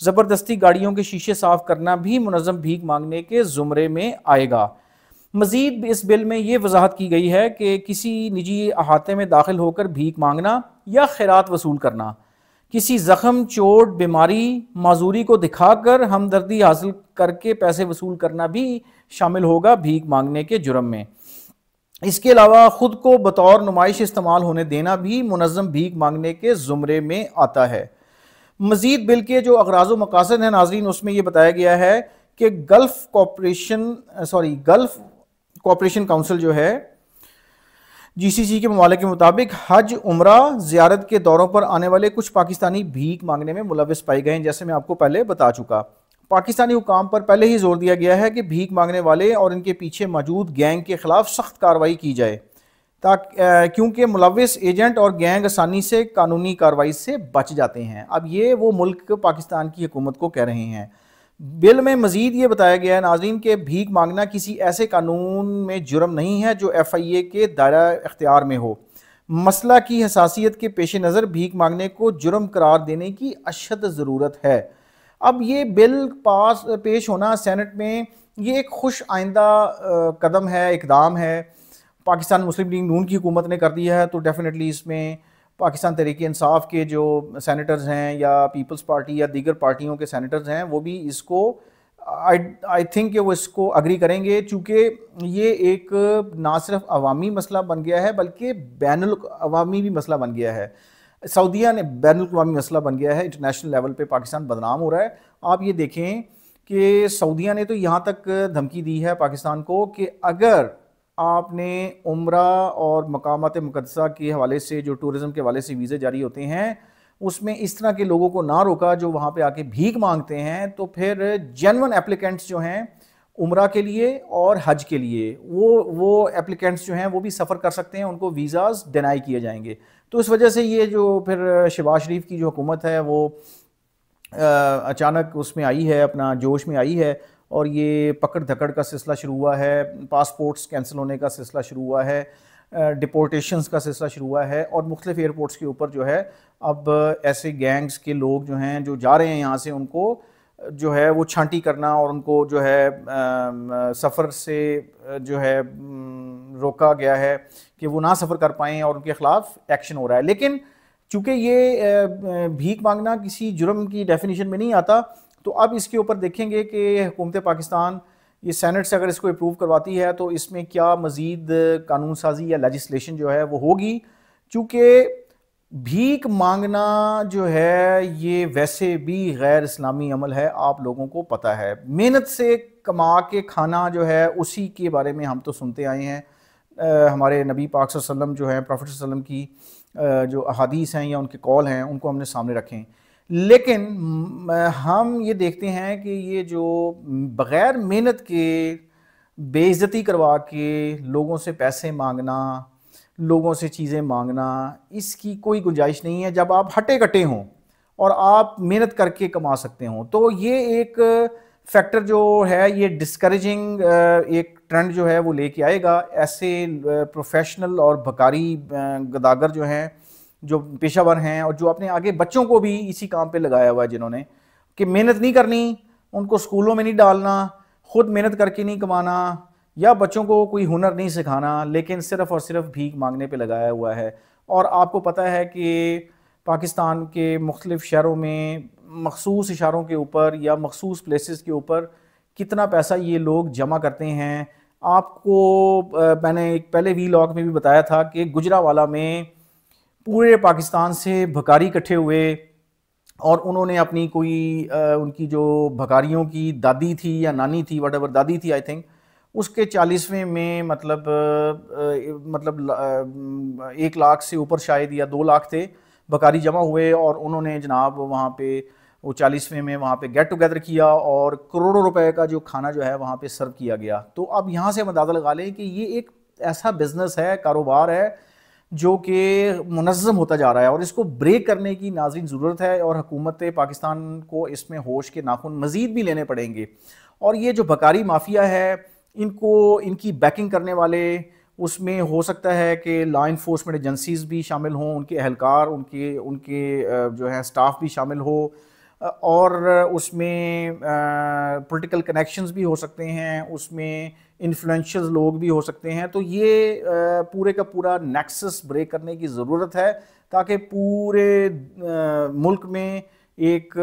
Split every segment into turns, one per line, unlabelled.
زبردستی گاڑیوں کے شیشے صاف کرنا بھی منظم بھیک مانگنے کے زمرے میں آئے گا۔ مزید اس بل میں یہ وضاحت کی گئی ہے کہ کسی نجی احاطے میں داخل ہو کر بھیک مانگنا یا خیرات وصول کرنا، کسی زخم، چوٹ، بیماری، معذوری کو دکھا کر ہمدردی حاصل کر کے پیسے وصول کرنا بھی شامل ہوگا بھیک مانگنے کے جرم میں۔ اس کے علاوہ خود کو بطور نمائش استعمال ہونے دینا بھی منظم بھیک مانگنے کے زمرے میں آتا ہے۔ مزید بل کے جو اغراض و مقاصد ہیں ناظرین، اس میں یہ بتایا گیا ہے کہ گلف کوآپریشن کونسل جو ہے GCC کے ممالک کے مطابق حج، عمرہ، زیارت کے دوروں پر آنے والے کچھ پاکستانی بھیک مانگنے میں ملوث پائے گئے ہیں، جیسے میں آپ کو پہلے بتا چکا۔ پاکستانی حکام پر پہلے ہی زور دیا گیا ہے کہ بھیک مانگنے والے اور ان کے پیچھے موجود گینگ کے خلاف سخت کارروائی کی جائے، کیونکہ ملوث ایجنٹ اور گینگ آسانی سے قانونی کارروائی سے بچ جاتے ہیں۔ اب یہ وہ ملک پاکستان کی حکومت کو کہہ رہے ہیں۔ بل میں مزید یہ بتایا گیا ہے ناظرین کہ بھیک مانگنا کسی ایسے قانون میں جرم نہیں ہے جو FIA کے دائرہ اختیار میں ہو۔ مسئلہ کی حساسیت کے پیش نظر بھیک مانگنے کو جرم قرار دینے کی اشد ضرورت ہے۔ اب یہ بل پیش ہونا سینٹ میں یہ ایک خوش آئندہ قدم ہے، اقدام ہے۔ پاکستان مسلم لیگ نون کی حکومت نے کر دیا ہے، تو ڈیفینیٹلی اس میں پاکستان تحریک انصاف کے جو سینیٹرز ہیں یا پیپلز پارٹی یا دیگر پارٹیوں کے سینیٹرز ہیں وہ بھی اس کو آئی تھنک کہ وہ اس کو اگری کریں گے، چونکہ یہ ایک نہ صرف عوامی مسئلہ بن گیا ہے بلکہ بین الاقوامی بھی مسئلہ بن گیا ہے۔ سعودیہ نے بین الاقوامی مسئلہ بن گیا ہے، انٹرنیشنل لیول پہ پاکستان بدنام ہو رہا ہے۔ آپ یہ دیکھیں کہ سعودیہ نے تو یہاں تک دھمکی دی ہے پاکستان کو کہ اگر آپ نے عمرہ اور مقامات مقدسہ کے حوالے سے جو ٹورزم کے حوالے سے ویزے جاری ہوتے ہیں اس میں اس طرح کے لوگوں کو نہ روکا جو وہاں پہ آ کے بھیک مانگتے ہیں، تو پھر جینون اپلیکنٹس جو ہیں عمرہ کے لیے اور حج کے لیے وہ اپلیکنٹس جو ہیں وہ بھی سفر کر سکتے ہیں، ان کو ویزاز ڈینائی کیے جائیں گے۔ تو اس وجہ سے یہ جو پھر شہباز شریف کی جو حکومت ہے وہ اچانک اس میں آئی ہے، اپنا جوش میں آئی ہے، اور یہ پکڑ دھکڑ کا سلسلہ شروع ہوا ہے، پاسپورٹس کینسل ہونے کا سلسلہ شروع ہوا ہے، ڈپورٹیشنز کا سلسلہ شروع ہوا ہے، اور مختلف ایئرپورٹس کے اوپر جو ہے اب ایسے گینگز کے لوگ جو ہیں جو جا رہے ہیں یہاں سے، ان کو جو ہے وہ چھانٹی کرنا اور ان کو جو ہے سفر سے جو ہے روکا گیا ہے کہ وہ نہ سفر کر پائیں، اور ان کے خلاف ایکشن ہو رہا ہے۔ لیکن چونکہ یہ بھیک مانگنا کسی جرم کی ڈیفینیشن میں نہیں آتا، تو اب اس کے اوپر دیکھیں گے کہ حکومت پاکستان یہ سینٹ سے اگر اس کو اپروو کرواتی ہے تو اس میں کیا مزید قانون سازی یا لیجسلیشن جو ہے وہ ہوگی، چونکہ بھیک مانگنا جو ہے یہ ویسے بھی غیر اسلامی عمل ہے، آپ لوگوں کو پتہ ہے۔ محنت سے کما کے کھانا جو ہے اسی کے بارے میں ہم تو سنتے آئے ہیں، ہمارے نبی پاک صلی اللہ علیہ وسلم جو ہیں، پروفیٹ صلی اللہ علیہ وسلم کی جو احادیث ہیں یا ان کے قول ہیں ان کو ہم نے سامنے رکھیں، لیکن ہم یہ دیکھتے ہیں کہ یہ جو بغیر محنت کے بے عزتی کروا کے لوگوں سے پیسے مانگنا، لوگوں سے چیزیں مانگنا، اس کی کوئی گنجائش نہیں ہے جب آپ ہٹے کٹے ہوں اور آپ محنت کر کے کما سکتے ہوں۔ تو یہ ایک فیکٹر جو ہے یہ ڈسکریجنگ ایک ٹرینڈ جو ہے وہ لے کے آئے گا۔ ایسے پروفیشنل اور بھکاری گداگر جو ہیں، جو پیشہ ور ہیں، اور جو اپنے آگے بچوں کو بھی اسی کام پہ لگایا ہوا ہے، جنہوں نے کہ محنت نہیں کرنی، ان کو اسکولوں میں نہیں ڈالنا، خود محنت کر کے نہیں کمانا، یا بچوں کو کوئی ہنر نہیں سکھانا، لیکن صرف اور صرف بھیک مانگنے پہ لگایا ہوا ہے۔ اور آپ کو پتہ ہے کہ پاکستان کے مختلف شہروں میں مخصوص اشاروں کے اوپر یا مخصوص پلیسز کے اوپر کتنا پیسہ یہ لوگ جمع کرتے ہیں۔ آپ کو میں نے ایک پہلے وی لاگ میں بھی بتایا تھا کہ گجرانوالہ میں پورے پاکستان سے بھکاری اکٹھے ہوئے، اور انہوں نے اپنی کوئی ان کی جو بھکاریوں کی دادی تھی یا نانی تھی، وٹ ایور دادی تھی آئی تھنک، اس کے 40ویں میں مطلب 1 لاکھ سے اوپر شاید یا 2 لاکھ تھے بھکاری جمع ہوئے، اور انہوں نے جناب وہاں پہ وہ 40ویں میں وہاں پہ گیٹ ٹوگیدر کیا، اور کروڑوں روپے کا جو کھانا جو ہے وہاں پہ سرو کیا گیا۔ تو اب یہاں سے ہم اندازہ لگا لیں کہ یہ ایک ایسا بزنس ہے، کاروبار ہے جو کہ منظم ہوتا جا رہا ہے، اور اس کو بریک کرنے کی ناظرین ضرورت ہے، اور حکومت پاکستان کو اس میں ہوش کے ناخن مزید بھی لینے پڑیں گے۔ اور یہ جو بھکاری مافیا ہے، ان کی بیکنگ کرنے والے، اس میں ہو سکتا ہے کہ لا انفورسمنٹ ایجنسیز بھی شامل ہوں، ان کے اہلکار، ان کے جو ہے سٹاف بھی شامل ہو، اور اس میں پولیٹیکل کنیکشنز بھی ہو سکتے ہیں، اس میں انفلوئنشل لوگ بھی ہو سکتے ہیں. تو یہ پورے کا پورا نیکسس بریک کرنے کی ضرورت ہے تاکہ پورے ملک میں ایک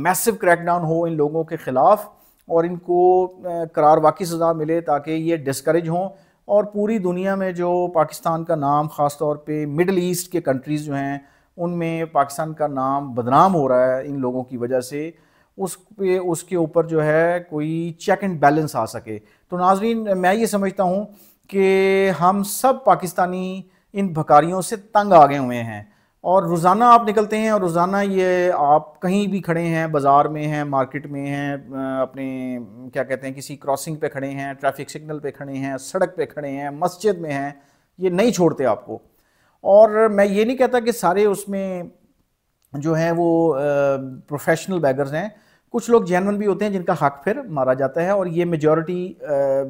میسو کریک ڈاؤن ہو ان لوگوں کے خلاف اور ان کو قرار واقعی سزا ملے تاکہ یہ ڈسکریج ہوں. اور پوری دنیا میں جو پاکستان کا نام خاص طور پہ مڈل ایسٹ کے کنٹریز جو ہیں ان میں پاکستان کا نام بدنام ہو رہا ہے ان لوگوں کی وجہ سے، اس کے اوپر جو ہے کوئی چیک اینڈ بیلنس آ سکے. تو ناظرین میں یہ سمجھتا ہوں کہ ہم سب پاکستانی ان بھکاریوں سے تنگ آ گئے ہوئے ہیں، اور روزانہ آپ نکلتے ہیں اور روزانہ یہ آپ کہیں بھی کھڑے ہیں، بازار میں ہیں، مارکیٹ میں ہیں، اپنے کیا کہتے ہیں کسی کراسنگ پہ کھڑے ہیں، ٹریفک سگنل پہ کھڑے ہیں، سڑک پہ کھڑے ہیں، مسجد میں ہیں، یہ نہیں چھوڑتے آپ کو. اور میں یہ نہیں کہتا کہ سارے اس میں جو ہیں وہ پروفیشنل بیگرز ہیں، کچھ لوگ جینون بھی ہوتے ہیں جن کا حق پھر مارا جاتا ہے، اور یہ میجورٹی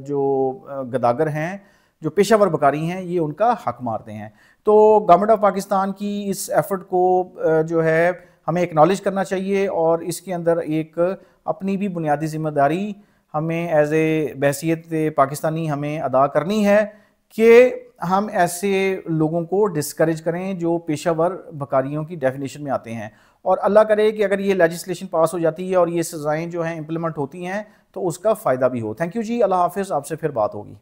جو گداگر ہیں جو پیشہ ور بکاری ہیں یہ ان کا حق مارتے ہیں. تو گورنمنٹ آف پاکستان کی اس ایفرٹ کو جو ہے ہمیں اکنالج کرنا چاہیے، اور اس کے اندر ایک اپنی بھی بنیادی ذمہ داری ہمیں ایز اے بحیثیت پاکستانی ہمیں ادا کرنی ہے کہ ہم ایسے لوگوں کو ڈسکریج کریں جو پیشہ ور بکاریوں کی ڈیفینیشن میں آتے ہیں. اور اللہ کرے کہ اگر یہ لیجسلیشن پاس ہو جاتی ہے اور یہ سزائیں جو ہیں امپلیمنٹ ہوتی ہیں تو اس کا فائدہ بھی ہو. تھینک یو جی، اللہ حافظ، آپ سے پھر بات ہوگی.